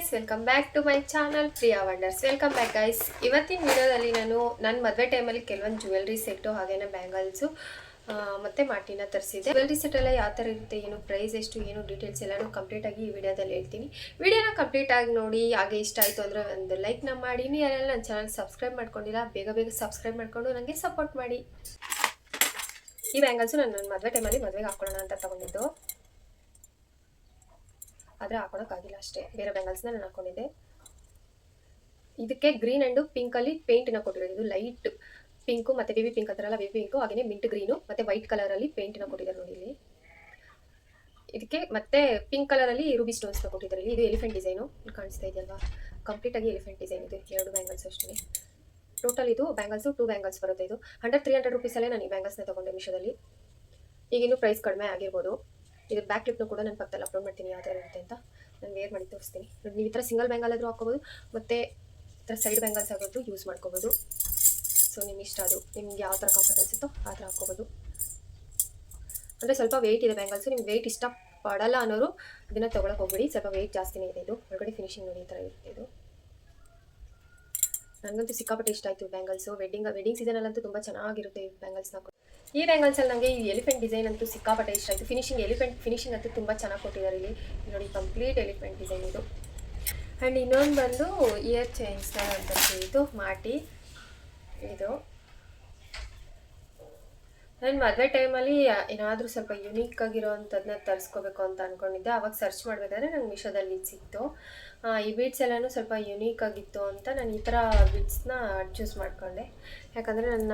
Guys, welcome back to my channel Priya wonders. Welcome back guys. ಇವತ್ತಿನ ವಿಡಿಯೋದಲ್ಲಿ ನಾನು ನನ್ನ ಮದುವೆ ಟೈಮಲ್ಲಿ ಕೆಲವೊಂದು ಜ್ಯುವೆಲ್ರಿ ಸೆಟ್ಟು ಹಾಗೇನೆ ಬ್ಯಾಂಗಲ್ಸು ಮತ್ತು ಮಾಟಿನ ತರಿಸಿದೆ. ಜ್ಯುವೆಲ್ರಿ ಸೆಟ್ ಎಲ್ಲ ಯಾವ ಥರ ಇರುತ್ತೆ, ಏನು ಪ್ರೈಸ್ ಎಷ್ಟು, ಏನು ಡೀಟೇಲ್ಸ್ ಎಲ್ಲನೂ ಕಂಪ್ಲೀಟಾಗಿ ಈ ವಿಡಿಯೋದಲ್ಲಿ ಹೇಳ್ತೀನಿ. ವಿಡಿಯೋನ ಕಂಪ್ಲೀಟಾಗಿ ನೋಡಿ. ಹಾಗೆ ಇಷ್ಟ ಆಯಿತು ಅಂದರೆ ಒಂದು ಲೈಕ್ನ ಮಾಡಿ. ನೀವು ಯಾರೆಲ್ಲ ನನ್ನ ಚಾನಲ್ ಸಬ್ಸ್ಕ್ರೈಬ್ ಮಾಡ್ಕೊಂಡಿಲ್ಲ, ಬೇಗ ಬೇಗ ಸಬ್ಸ್ಕ್ರೈಬ್ ಮಾಡಿಕೊಂಡು ನನಗೆ ಸಪೋರ್ಟ್ ಮಾಡಿ. ಈ ಬ್ಯಾಂಗಲ್ಸು ನಾನು ನನ್ನ ಮದುವೆ ಟೈಮಲ್ಲಿ ಮದುವೆಗೆ ಹಾಕ್ಕೊಳ್ಳೋಣ ಅಂತ ತೊಗೊಂಡಿದ್ದು, ಆದರೆ ಹಾಕೊಳಕ್ಕಾಗಿಲ್ಲ ಅಷ್ಟೇ. ಬೇರೆ ಬ್ಯಾಂಗಲ್ಸ್ನ ನಾನು ಹಾಕೊಂಡಿದ್ದೆ. ಇದಕ್ಕೆ ಗ್ರೀನ್ ಆ್ಯಂಡ್ ಪಿಂಕಲ್ಲಿ ಪೇಂಟ್ನ ಕೊಟ್ಟಿರೋದು. ಇದು ಲೈಟ್ ಪಿಂಕು ಮತ್ತು ಬೇಬಿ ಪಿಂಕ್ ಅಂತಾರಲ್ಲ, ಬೇಬಿ ಪಿಂಕು, ಹಾಗೆಯೇ ಮಿಂಟ್ ಗ್ರೀನು ಮತ್ತು ವೈಟ್ ಕಲರಲ್ಲಿ ಪೇಂಟ್ನ ಕೊಟ್ಟಿದ್ದಾರೆ ನೋಡಿ ಇಲ್ಲಿ. ಇದಕ್ಕೆ ಮತ್ತೆ ಪಿಂಕ್ ಕಲರಲ್ಲಿ ರೂಬಿ ಸ್ಟೋನ್ಸ್ನ ಕೊಟ್ಟಿದ್ದಾರೆ. ಇದು ಎಲಿಫೆಂಟ್ ಡಿಸೈನು ಕಾಣಿಸ್ತಾ ಇದೆಯಲ್ವಾ, ಕಂಪ್ಲೀಟಾಗಿ ಎಲಿಫೆಂಟ್ ಡಿಸೈನ್ ಇದೆ. ಎರಡು ಬ್ಯಾಂಗಲ್ಸ್ ಅಷ್ಟೇ. ಟೋಟಲ್ ಇದು ಬ್ಯಾಂಗಲ್ಸು 2 ಬ್ಯಾಂಗಲ್ಸ್ ಬರುತ್ತೆ. ಇದು 300 ರುಪೀಸಲ್ಲೇ ನಾನು ಈ ಬ್ಯಾಂಗಲ್ಸ್ನ ತೊಗೊಂಡೆ ಮೀಶೋದಲ್ಲಿ. ಈಗಿನ್ನೂ ಪ್ರೈಸ್ ಕಡಿಮೆ ಆಗಿರ್ಬೋದು. ಇದ್ರ ಬ್ಯಾಕ್ ಕ್ಲಿಪ್ನು ಕೂಡ ನಾನು ಪಕ್ಕದಲ್ಲಿ ಅಪ್ಲೋಡ್ ಮಾಡ್ತೀನಿ ಯಾವ ಥರ ಇರುತ್ತೆ ಅಂತ. ನಾನು ವೇರ್ ಮಾಡಿ ತೋರಿಸ್ತೀನಿ. ನೀವು ಈ ಥರ ಸಿಂಗಲ್ ಬ್ಯಾಂಗಲ್ ಆದರೂ ಹಾಕೋಬೋದು, ಮತ್ತು ಈ ಥರ ಸೈಡ್ ಬ್ಯಾಂಗಲ್ಸ್ ಆಗೋದು ಯೂಸ್ ಮಾಡ್ಕೋಬೋದು. ಸೊ ನಿಮ್ಮ ಇಷ್ಟ, ಅದು ನಿಮ್ಗೆ ಯಾವ ಥರ ಕಂಫರ್ಟ್ ಅನಿಸುತ್ತೋ ಆ ಥರ ಹಾಕೋಬೋದು. ಅಂದರೆ ಸ್ವಲ್ಪ ವೆಯ್ಟ್ ಇದೆ ಬ್ಯಾಂಗಲ್ಸು. ನಿಮ್ಗೆ ವೆಯ್ಟ್ ಇಷ್ಟಪಡಲ್ಲ ಅನ್ನೋರು ಇದನ್ನು ತೊಗೊಳಕ್ಕೆ ಹೋಗ್ಬೇಡಿ. ಸ್ವಲ್ಪ ವೆಯ್ಟ್ ಜಾಸ್ತಿನೇ ಇದೆ. ಇದು ಒಳಗಡೆ ಫಿನಿಶಿಂಗ್ ನೋಡಿ ಈ ಥರ ಇರುತ್ತೆ. ಇದು ನನಗಂತೂ ಸಿಕ್ಕಾಪಟ್ಟೆ ಇಷ್ಟ ಆಯಿತು ಬ್ಯಾಂಗಲ್ಸು. ವೆಡ್ಡಿಂಗ್ ಸೀಸನಲ್ಲಂತೂ ತುಂಬ ಚೆನ್ನಾಗಿರುತ್ತೆ ಈ ಬ್ಯಾಂಗಲ್ಸ್ನ. ಈ ಬ್ಯಾಂಗಲ್ಸಲ್ಲಿ ನನಗೆ ಈ ಎಲಿಫೆಂಟ್ ಡಿಸೈನ್ ಅಂತೂ ಸಿಕ್ಕಾಪಟ್ಟೆ ಇಷ್ಟ ಆಯಿತು. ಎಲಿಫೆಂಟ್ ಫಿನಿಶಿಂಗ್ ಅಂತೂ ತುಂಬ ಚೆನ್ನಾಗಿ ಕೊಟ್ಟಿದ್ದಾರೆ ಇಲ್ಲಿ ನೋಡಿ. ಕಂಪ್ಲೀಟ್ ಎಲಿಫೆಂಟ್ ಡಿಸೈನ್ ಇದು. ಆ್ಯಂಡ್ ಇನ್ನೊಂದು ಬಂದು ಇಯರ್ ಚೈನ್ಸ್ನ ಅಂತ ಇದು ಮಾಟಿ. ಇದು ನಾನು ಮದುವೆ ಟೈಮಲ್ಲಿ ಏನಾದರೂ ಸ್ವಲ್ಪ ಯೂನಿಕ್ ಆಗಿರೋವಂಥದ್ದನ್ನ ತರಿಸ್ಕೋಬೇಕು ಅಂತ ಅಂದ್ಕೊಂಡಿದ್ದೆ. ಆವಾಗ ಸರ್ಚ್ ಮಾಡಬೇಕಾದ್ರೆ ನಂಗೆ ಮೀಶೋದಲ್ಲಿ ಇದು ಸಿಕ್ತು. ಈ ಬೀಡ್ಸ್ ಎಲ್ಲನೂ ಸ್ವಲ್ಪ ಯುನೀಕ್ ಆಗಿತ್ತು ಅಂತ ನಾನು ಈ ಥರ ಬೀಡ್ಸ್ನ ಚೂಸ್ ಮಾಡಿಕೊಂಡೆ. ಯಾಕಂದರೆ ನನ್ನ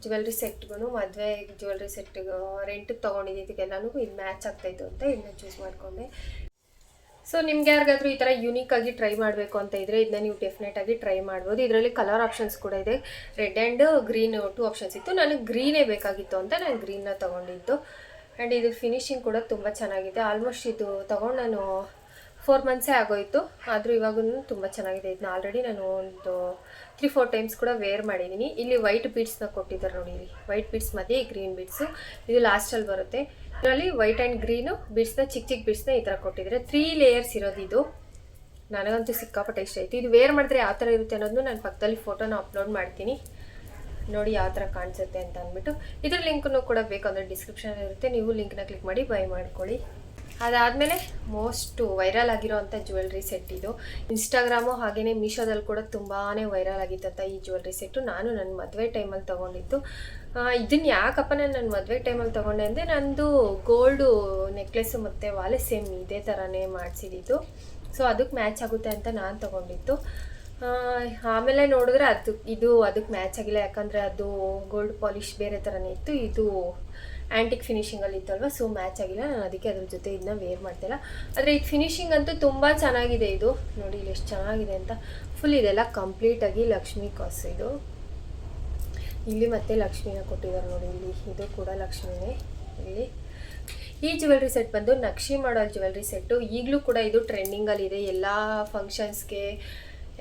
ಜ್ಯುವೆಲ್ರಿ ಸೆಟ್ಗೂ ಮದುವೆ ಜ್ಯುವೆಲ್ರಿ ಸೆಟ್ಟಿಗೂ ರೆಂಟಿಗೆ ತೊಗೊಂಡಿದ್ದಕ್ಕೆಲ್ಲನೂ ಇದು ಮ್ಯಾಚ್ ಆಗ್ತಾಯಿತ್ತು ಅಂತ ಇದನ್ನ ಚೂಸ್ ಮಾಡಿಕೊಂಡೆ. ಸೊ ನಿಮ್ಗೆ ಯಾರಿಗಾದರೂ ಈ ಥರ ಯೂನಿಕಾಗಿ ಟ್ರೈ ಮಾಡಬೇಕು ಅಂತ ಇದ್ದರೆ ಇದನ್ನ ನೀವು ಡೆಫಿನೆಟಾಗಿ ಟ್ರೈ ಮಾಡ್ಬೋದು. ಇದರಲ್ಲಿ ಕಲರ್ ಆಪ್ಷನ್ಸ್ ಕೂಡ ಇದೆ. ರೆಡ್ ಆ್ಯಂಡ್ ಗ್ರೀನ್ 2 ಆಪ್ಷನ್ಸ್ ಇತ್ತು. ನನಗೆ ಗ್ರೀನೇ ಬೇಕಾಗಿತ್ತು ಅಂತ ನಾನು ಗ್ರೀನ್ನ ತೊಗೊಂಡಿದ್ದು. ಆ್ಯಂಡ್ ಇದು ಫಿನಿಶಿಂಗ್ ಕೂಡ ತುಂಬ ಚೆನ್ನಾಗಿದೆ. ಆಲ್ಮೋಸ್ಟ್ ಇದು ತೊಗೊಂಡು ನಾನು 4 ಮಂತ್ಸೇ ಆಗೋಯಿತು. ಆದರೂ ಇವಾಗೂ ತುಂಬ ಚೆನ್ನಾಗಿದೆ. ಇದನ್ನ ಆಲ್ರೆಡಿ ನಾನು ಒಂದು 3-4 ಟೈಮ್ಸ್ ಕೂಡ ವೇರ್ ಮಾಡಿದ್ದೀನಿ. ಇಲ್ಲಿ ವೈಟ್ ಬೀಡ್ಸ್ನ ಕೊಟ್ಟಿದ್ದಾರೆ ನೋಡಿ. ಇಲ್ಲಿ ವೈಟ್ ಬೀಡ್ಸ್ ಮಧ್ಯೆ ಗ್ರೀನ್ ಬೀಡ್ಸು ಇದು ಲಾಸ್ಟಲ್ಲಿ ಬರುತ್ತೆ. ಇದರಲ್ಲಿ ವೈಟ್ ಆ್ಯಂಡ್ ಗ್ರೀನು ಬೀಡ್ಸ್ನ ಚಿಕ್ಕ ಬೀಡ್ಸ್ನ ಈ ಥರ ಕೊಟ್ಟಿದ್ದಾರೆ. 3 ಲೇಯರ್ಸ್ ಇರೋದು ಇದು. ನನಗಂತೂ ಸಿಕ್ಕಾಪಟ್ಟೆ ಇಷ್ಟ ಆಯಿತು. ಇದು ವೇರ್ ಮಾಡಿದ್ರೆ ಯಾವ ಥರ ಇರುತ್ತೆ ಅನ್ನೋದನ್ನು ನಾನು ಪಕ್ಕದಲ್ಲಿ ಫೋಟೋನ ಅಪ್ಲೋಡ್ ಮಾಡ್ತೀನಿ ನೋಡಿ ಯಾವ ಥರ ಕಾಣಿಸುತ್ತೆ ಅಂತ ಅಂದ್ಬಿಟ್ಟು. ಇದ್ರ ಲಿಂಕನ್ನು ಕೂಡ ಬೇಕಂದರೆ ಡಿಸ್ಕ್ರಿಪ್ಷನಲ್ಲಿ ಇರುತ್ತೆ. ನೀವು ಲಿಂಕ್ನ ಕ್ಲಿಕ್ ಮಾಡಿ ಬೈ ಮಾಡ್ಕೊಳ್ಳಿ. ಅದಾದಮೇಲೆ ಮೋಸ್ಟ್ ವೈರಲ್ ಆಗಿರೋವಂಥ ಜ್ಯುವೆಲ್ರಿ ಸೆಟ್ ಇದು. ಇನ್ಸ್ಟಾಗ್ರಾಮು ಹಾಗೆಯೇ ಮೀಶೋದಲ್ಲಿ ಕೂಡ ತುಂಬಾ ವೈರಲ್ ಆಗಿತ್ತಂತ ಈ ಜ್ಯುವೆಲ್ರಿ ಸೆಟ್ಟು. ನಾನು ನನ್ನ ಮದುವೆ ಟೈಮಲ್ಲಿ ತೊಗೊಂಡಿದ್ದು. ಇದನ್ನು ಯಾಕಪ್ಪ ನಾನು ನನ್ನ ಮದುವೆ ಟೈಮಲ್ಲಿ ತೊಗೊಂಡೆ ಅಂದರೆ, ನಂದು ಗೋಲ್ಡು ನೆಕ್ಲೆಸ್ಸು ಮತ್ತು ವಾಲೆ ಸೇಮ್ ಇದೇ ಥರನೇ ಮಾಡಿಸಿದ್ದು. ಸೊ ಅದಕ್ಕೆ ಮ್ಯಾಚ್ ಆಗುತ್ತೆ ಅಂತ ನಾನು ತೊಗೊಂಡಿದ್ದು. ಆಮೇಲೆ ನೋಡಿದ್ರೆ ಅದಕ್ಕೆ ಮ್ಯಾಚ್ ಆಗಿಲ್ಲ. ಯಾಕಂದರೆ ಅದು ಗೋಲ್ಡ್ ಪಾಲಿಶ್ ಬೇರೆ ಥರನೇ ಇತ್ತು. ಇದು ಆ್ಯಂಟಿಕ್ ಫಿನಿಶಿಂಗಲ್ಲಿ ಇತ್ತಲ್ವ, ಸೊ ಮ್ಯಾಚ್ ಆಗಿಲ್ಲ. ನಾನು ಅದಕ್ಕೆ ಅದ್ರ ಜೊತೆ ಇದನ್ನ ವೇರ್ ಮಾಡ್ತಿಲ್ಲ. ಆದರೆ ಇದು ಫಿನಿಶಿಂಗ್ ಅಂತೂ ತುಂಬ ಚೆನ್ನಾಗಿದೆ. ಇದು ನೋಡಿ ಇಲ್ಲಿ ಎಷ್ಟು ಚೆನ್ನಾಗಿದೆ ಅಂತ. ಫುಲ್ ಇದೆಲ್ಲ ಕಂಪ್ಲೀಟಾಗಿ ಲಕ್ಷ್ಮೀ ಕಾಸು. ಇದು ಇಲ್ಲಿ ಮತ್ತೆ ಲಕ್ಷ್ಮಿನ ಕೊಟ್ಟಿದ್ದಾರೆ ನೋಡಿ. ಇಲ್ಲಿ ಇದು ಕೂಡ ಲಕ್ಷ್ಮಿನೇ. ಇಲ್ಲಿ ಈ ಜ್ಯುವೆಲ್ರಿ ಸೆಟ್ ಬಂದು ನಕ್ಷಿ ಮಾಡೋ ಜ್ಯುವೆಲ್ರಿ ಸೆಟ್ಟು. ಈಗಲೂ ಕೂಡ ಇದು ಟ್ರೆಂಡಿಂಗಲ್ಲಿದೆ. ಎಲ್ಲ ಫಂಕ್ಷನ್ಸ್ಗೆ,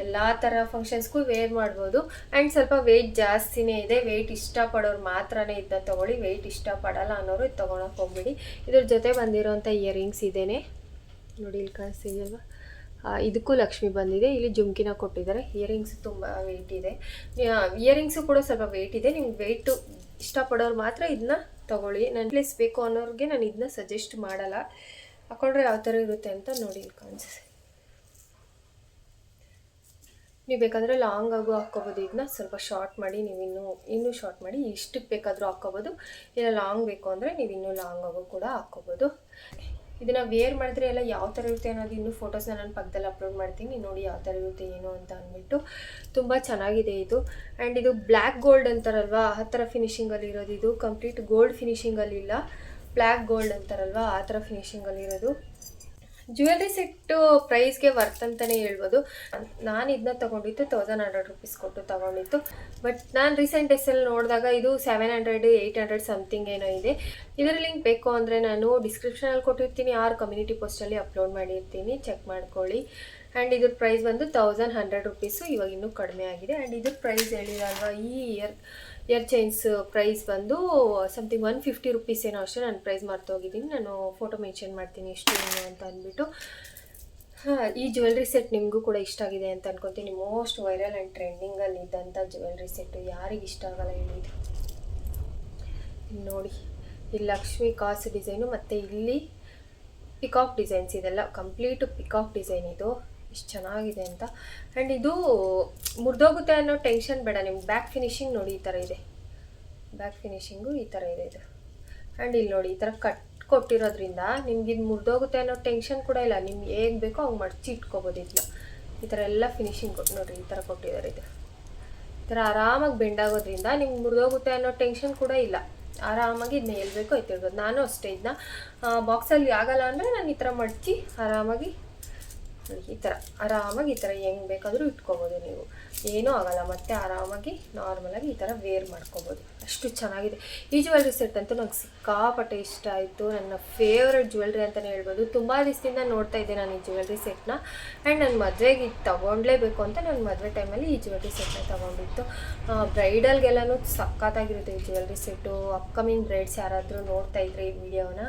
ಎಲ್ಲ ಥರ ಫಂಕ್ಷನ್ಸ್ಗೂ ವೇರ್ ಮಾಡ್ಬೋದು. ಆ್ಯಂಡ್ ಸ್ವಲ್ಪ ವೆಯ್ಟ್ ಜಾಸ್ತಿನೇ ಇದೆ. ವೆಯ್ಟ್ ಇಷ್ಟಪಡೋರು ಮಾತ್ರನೇ ಇದನ್ನ ತೊಗೊಳ್ಳಿ. ವೆಯ್ಟ್ ಇಷ್ಟಪಡಲ್ಲ ಅನ್ನೋರು ಇದು ತೊಗೊಳಕ್ಕೆ ಹೋಗ್ಬೇಡಿ. ಇದ್ರ ಜೊತೆ ಬಂದಿರೋಂಥ ಇಯರಿಂಗ್ಸ್ ಇದೇನೆ ನೋಡಿ. ಇಲ್ಲಿ ಕಾಣಿಸ್ತಿದೆಯಲ್ವ, ಇದಕ್ಕೂ ಲಕ್ಷ್ಮಿ ಬಂದಿದೆ. ಇಲ್ಲಿ ಜುಮ್ಕಿನ ಕೊಟ್ಟಿದ್ದಾರೆ. ಇಯರಿಂಗ್ಸ್ ತುಂಬ ವೆಯ್ಟ್ ಇದೆ. ಇಯರಿಂಗ್ಸು ಕೂಡ ಸ್ವಲ್ಪ ವೆಯ್ಟ್ ಇದೆ. ನಿಮ್ಗೆ ವೆಯ್ಟು ಇಷ್ಟಪಡೋರು ಮಾತ್ರ ಇದನ್ನ ತೊಗೊಳ್ಳಿ. ನೆಕ್ಲೆಸ್ ಬೇಕು ಅನ್ನೋರಿಗೆ ನಾನು ಇದನ್ನ ಸಜೆಸ್ಟ್ ಮಾಡಲ್ಲ. ಹಾಕೊಂಡ್ರೆ ಯಾವ ಥರ ಇರುತ್ತೆ ಅಂತ ನೋಡಿ. ಇಲ್ಲಿ ಕಾಣಿಸುತ್ತೆ. ನೀವು ಬೇಕಾದರೆ ಲಾಂಗ್ ಆಗು ಹಾಕ್ಕೋಬೋದು. ಇದನ್ನ ಸ್ವಲ್ಪ ಶಾರ್ಟ್ ಮಾಡಿ ನೀವು ಇನ್ನೂ ಶಾರ್ಟ್ ಮಾಡಿ ಇಷ್ಟಕ್ಕೆ ಬೇಕಾದರೂ ಹಾಕ್ಕೋಬೋದು. ಇಲ್ಲ ಲಾಂಗ್ ಬೇಕು ಅಂದರೆ ನೀವು ಇನ್ನೂ ಲಾಂಗ್ ಆಗು ಕೂಡ ಹಾಕ್ಕೋಬೋದು. ಇದನ್ನು ವೇರ್ ಮಾಡಿದ್ರೆ ಎಲ್ಲ ಯಾವ ಥರ ಇರುತ್ತೆ ಅನ್ನೋದು ಇನ್ನೂ ಫೋಟೋಸ್ನ ನಾನು ಪಕ್ಕದಲ್ಲಿ ಅಪ್ಲೋಡ್ ಮಾಡ್ತೀನಿ ನೋಡಿ ಯಾವ ಥರ ಇರುತ್ತೆ ಏನು ಅಂತ ಅಂದ್ಬಿಟ್ಟು. ತುಂಬ ಚೆನ್ನಾಗಿದೆ ಇದು. ಆ್ಯಂಡ್ ಇದು ಬ್ಲ್ಯಾಕ್ ಗೋಲ್ಡ್ ಅಂತಾರಲ್ವ, ಆ ಥರ ಫಿನಿಶಿಂಗಲ್ಲಿ ಇರೋದು. ಇದು ಕಂಪ್ಲೀಟ್ ಗೋಲ್ಡ್ ಫಿನಿಶಿಂಗಲ್ಲಿಲ್ಲ, ಬ್ಲ್ಯಾಕ್ ಗೋಲ್ಡ್ ಅಂತಾರಲ್ವ ಆ ಥರ ಫಿನಿಶಿಂಗಲ್ಲಿರೋದು. ಜ್ಯುವೆಲ್ರಿ ಸೆಟ್ಟು ಪ್ರೈಸ್ಗೆ ವರ್ತ್ ಅಂತಲೇ ಹೇಳ್ಬೋದು. ನಾನು ಇದನ್ನ ತೊಗೊಂಡಿದ್ದು 1100 ರುಪೀಸ್ ಕೊಟ್ಟು ತೊಗೊಂಡಿತ್ತು. ಬಟ್ ನಾನು ರೀಸೆಂಟ್ ಡೇಸಲ್ಲಿ ನೋಡಿದಾಗ ಇದು 700-800 ಸಮಥಿಂಗ್ ಏನೋ ಇದೆ. ಇದರ ಲಿಂಕ್ ಬೇಕು ಅಂದರೆ ನಾನು ಡಿಸ್ಕ್ರಿಪ್ಷನಲ್ಲಿ ಕೊಟ್ಟಿರ್ತೀನಿ, ಕಮ್ಯುನಿಟಿ ಪೋಸ್ಟಲ್ಲಿ ಅಪ್ಲೋಡ್ ಮಾಡಿರ್ತೀನಿ, ಚೆಕ್ ಮಾಡ್ಕೊಳ್ಳಿ. ಆ್ಯಂಡ್ ಇದ್ರ ಪ್ರೈಸ್ ಬಂದು 1100 ರುಪೀಸು. ಇವಾಗ ಇನ್ನೂ ಕಡಿಮೆ ಆಗಿದೆ. ಆ್ಯಂಡ್ ಇದ್ರ ಪ್ರೈಸ್ ಹೇಳಿರಲ್ವ, ಈ ಇಯರ್ ಚೈನ್ಸ್ ಪ್ರೈಸ್ ಬಂದು ಸಮಥಿಂಗ್ 150 ರುಪೀಸ್ ಏನೋ ಅಷ್ಟೇ. ನಾನು ಪ್ರೈಸ್ ಮರ್ತೋಗಿದ್ದೀನಿ. ನಾನು ಫೋಟೋ ಮೆನ್ಷನ್ ಮಾಡ್ತೀನಿ ಎಷ್ಟು ಏನು ಅಂತ ಅಂದ್ಬಿಟ್ಟು. ಹಾಂ, ಈ ಜ್ಯುವೆಲ್ರಿ ಸೆಟ್ ನಿಮಗೂ ಕೂಡ ಇಷ್ಟ ಆಗಿದೆ ಅಂತ ಅನ್ಕೊತೀನಿ. ಮೋಸ್ಟ್ ವೈರಲ್ ಆ್ಯಂಡ್ ಟ್ರೆಂಡಿಂಗಲ್ಲಿ ಇದ್ದಂಥ ಜ್ಯುವೆಲ್ರಿ ಸೆಟ್ಟು ಯಾರಿಗೆ ಇಷ್ಟ ಆಗಲ್ಲ ಹೇಳಿ ಇದು. ಇಲ್ಲಿ ನೋಡಿ, ಇಲ್ಲಿ ಲಕ್ಷ್ಮಿ ಕಾಸು ಡಿಸೈನು ಮತ್ತು ಇಲ್ಲಿ ಪಿಕಾಕ್ ಡಿಸೈನ್ಸ್, ಇದೆಲ್ಲ ಕಂಪ್ಲೀಟು ಪಿಕಾಕ್ ಡಿಸೈನ್. ಇದು ಇಷ್ಟು ಚೆನ್ನಾಗಿದೆ ಅಂತ. ಆ್ಯಂಡ್ ಇದು ಮುರಿದೋಗುತ್ತೆ ಅನ್ನೋ ಟೆನ್ಷನ್ ಬೇಡ ನಿಮ್ಗೆ. ಬ್ಯಾಕ್ ಫಿನಿಶಿಂಗ್ ನೋಡಿ ಈ ಥರ ಇದೆ, ಬ್ಯಾಕ್ ಫಿನಿಶಿಂಗು ಈ ಥರ ಇದೆ ಇದು. ಆ್ಯಂಡ್ ಇಲ್ಲಿ ನೋಡಿ ಈ ಥರ ಕಟ್ ಕೊಟ್ಟಿರೋದ್ರಿಂದ ನಿಮ್ಗೆ ಇದು ಮುರಿದೋಗುತ್ತೆ ಅನ್ನೋ ಟೆನ್ಷನ್ ಕೂಡ ಇಲ್ಲ. ನಿಮ್ಗೆ ಹೇಗೆ ಬೇಕೋ ಹಂಗೆ ಮಡಚಿ ಇಟ್ಕೋಬೋದು ಇದನ್ನ. ಈ ಥರ ಎಲ್ಲ ಫಿನಿಶಿಂಗ್ ನೋಡಿರಿ, ಈ ಥರ ಕೊಟ್ಟಿದ್ದಾರೆ. ಇದು ಈ ಥರ ಆರಾಮಾಗಿ ಬೆಂಡ್ ಆಗೋದ್ರಿಂದ ನಿಮ್ಗೆ ಮುರಿದೋಗುತ್ತೆ ಅನ್ನೋ ಟೆನ್ಷನ್ ಕೂಡ ಇಲ್ಲ. ಆರಾಮಾಗಿ ಇದನ್ನ ಎಲ್ಲಿ ಬೇಕೋ ಎತ್ತಿಡ್ಬೋದು. ನಾನು ಅಷ್ಟೇ ಇದನ್ನ ಬಾಕ್ಸಲ್ಲಿ ಆಗಲ್ಲ ಅಂದರೆ ನಾನು ಈ ಥರ ಮಡಚಿ ಆರಾಮಾಗಿ ಈ ಥರ ಆರಾಮಾಗಿ ಈ ಥರ ಹೆಂಗೆ ಬೇಕಾದರೂ ಇಟ್ಕೋಬೋದು ನೀವು, ಏನೂ ಆಗೋಲ್ಲ. ಮತ್ತು ಆರಾಮಾಗಿ ನಾರ್ಮಲಾಗಿ ಈ ಥರ ವೇರ್ ಮಾಡ್ಕೋಬೋದು. ಅಷ್ಟು ಚೆನ್ನಾಗಿದೆ ಈ ಜ್ಯುವೆಲ್ರಿ ಸೆಟ್ ಅಂತೂ. ನಂಗೆ ಸಿಕ್ಕಾಪಟ್ಟೆ ಇಷ್ಟ ಆಯಿತು. ನನ್ನ ಫೇವ್ರೆಟ್ ಜ್ಯುವೆಲ್ರಿ ಅಂತಲೇ ಹೇಳ್ಬೋದು. ತುಂಬ ದಿವಸದಿಂದ ನೋಡ್ತಾ ಇದ್ದೆ ನಾನು ಈ ಜ್ಯುವೆಲ್ರಿ ಸೆಟ್ನ. ಆ್ಯಂಡ್ ನನ್ನ ಮದುವೆಗೆ ಇದು ತೊಗೊಳ್ಲೇಬೇಕು ಅಂತ ನನ್ನ ಮದುವೆ ಟೈಮಲ್ಲಿ ಈ ಜ್ಯುವೆಲ್ರಿ ಸೆಟ್ನ ತೊಗೊಂಡಿತ್ತು. ಬ್ರೈಡಲ್ಗೆಲ್ಲನೂ ಸಖತ್ತಾಗಿರುತ್ತೆ ಈ ಜ್ಯುವೆಲ್ರಿ ಸೆಟ್ಟು. ಅಪ್ಕಮಿಂಗ್ ಬ್ರೈಡ್ಸ್ ಯಾರಾದರೂ ನೋಡ್ತಾ ಇದ್ರೆ ಈ ವಿಡಿಯೋನ,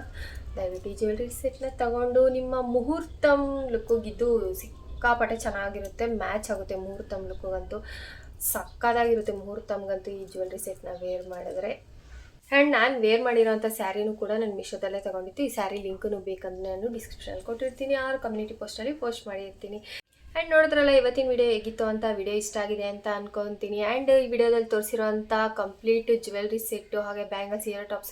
ದಯವಿಟ್ಟು ಈ ಜ್ಯುವೆಲ್ರಿ ಸೆಟ್ನ ತಗೊಂಡು ನಿಮ್ಮ ಮುಹೂರ್ತಮ್ ಲುಕ್ಕಿಗಿದ್ದು ಸಿಕ್ಕಾಪಟ್ಟೆ ಚೆನ್ನಾಗಿರುತ್ತೆ, ಮ್ಯಾಚ್ ಆಗುತ್ತೆ ಮುಹೂರ್ತಮ್ ಲುಕ್ಕಿಗಂತೂ. ಸಕ್ಕತ್ತಾಗಿರುತ್ತೆ ಮುಹೂರ್ತಮ್ಗಂತೂ ಈ ಜ್ಯುವೆಲ್ರಿ ಸೆಟ್ನ ವೇರ್ ಮಾಡಿದ್ರೆ. ಆ್ಯಂಡ್ ನಾನು ವೇರ್ ಮಾಡಿರೋಂಥ ಸ್ಯಾರಿನೂ ಕೂಡ ನಾನು ಮೀಶೋದಲ್ಲೇ ತೊಗೊಂಡಿತ್ತು. ಈ ಸ್ಯಾರಿ ಲಿಂಕನ್ನು ಬೇಕಂದ್ರೆ ನಾನು ಡಿಸ್ಕ್ರಿಪ್ಷನಲ್ಲಿ ಕೊಟ್ಟಿರ್ತೀನಿ, ಆರ್ ಕಮ್ಯುನಿಟಿ ಪೋಸ್ಟಲ್ಲಿ ಪೋಸ್ಟ್ ಮಾಡಿರ್ತೀನಿ. ಆ್ಯಂಡ್ ನೋಡಿದ್ರಲ್ಲ ಇವತ್ತಿನ ವಿಡಿಯೋ ಹೇಗಿತ್ತು ಅಂತ. ವಿಡಿಯೋ ಇಷ್ಟ ಆಗಿದೆ ಅಂತ ಅನ್ಕೊತೀನಿ. ಆ್ಯಂಡ್ ಈ ವಿಡಿಯೋದಲ್ಲಿ ತೋರಿಸಿರೋಂಥ ಕಂಪ್ಲೀಟ್ ಜ್ಯುವೆಲ್ರಿ ಸೆಟ್ಟು ಹಾಗೆ ಬ್ಯಾಂಗಲ್ಸ್, ಇಯರ್ ಟಾಪ್ಸ್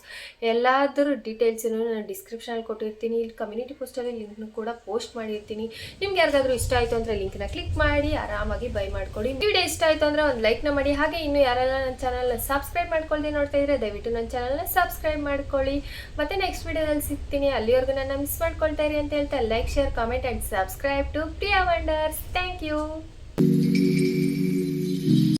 ಎಲ್ಲಾದರೂ ಡೀಟೇಲ್ಸನ್ನು ನಾನು ಡಿಸ್ಕ್ರಿಪ್ಷನಲ್ಲಿ ಕೊಟ್ಟಿರ್ತೀನಿ. ಇಲ್ಲಿ ಕಮ್ಯುನಿಟಿ ಪೋಸ್ಟಲ್ಲಿ ಲಿಂಕ್ನು ಕೂಡ ಪೋಸ್ಟ್ ಮಾಡಿರ್ತೀನಿ. ನಿಮ್ಗೆ ಯಾರಿಗಾದ್ರೂ ಇಷ್ಟ ಆಯಿತು ಅಂದರೆ ಲಿಂಕ್ನ ಕ್ಲಿಕ್ ಮಾಡಿ ಆರಾಮಾಗಿ ಬೈ ಮಾಡ್ಕೊಳ್ಳಿ. ವಿಡಿಯೋ ಇಷ್ಟ ಆಯಿತು ಅಂದರೆ ಒಂದು ಲೈಕ್ನ ಮಾಡಿ. ಹಾಗೆ ಇನ್ನೂ ಯಾರೆಲ್ಲ ನನ್ನ ಚಾನಲ್ನ ಸಬ್ಸ್ಕ್ರೈಬ್ ಮಾಡ್ಕೊಳ್ದೆ ನೋಡ್ತಾ ಇದ್ರೆ ದಯವಿಟ್ಟು ನನ್ನ ಚಾನಲ್ನ ಸಬ್ಸ್ಕ್ರೈಬ್ ಮಾಡ್ಕೊಳ್ಳಿ. ಮತ್ತು ನೆಕ್ಸ್ಟ್ ವಿಡಿಯೋದಲ್ಲಿ ಸಿಗ್ತೀನಿ. ಅಲ್ಲಿವರೆಗೂ ನನ್ನ ಮಿಸ್ ಮಾಡ್ಕೊಳ್ತಾ ಇರಿ ಅಂತ ಹೇಳ್ತಾ like, share, comment and subscribe to Priya wonders. Thank you.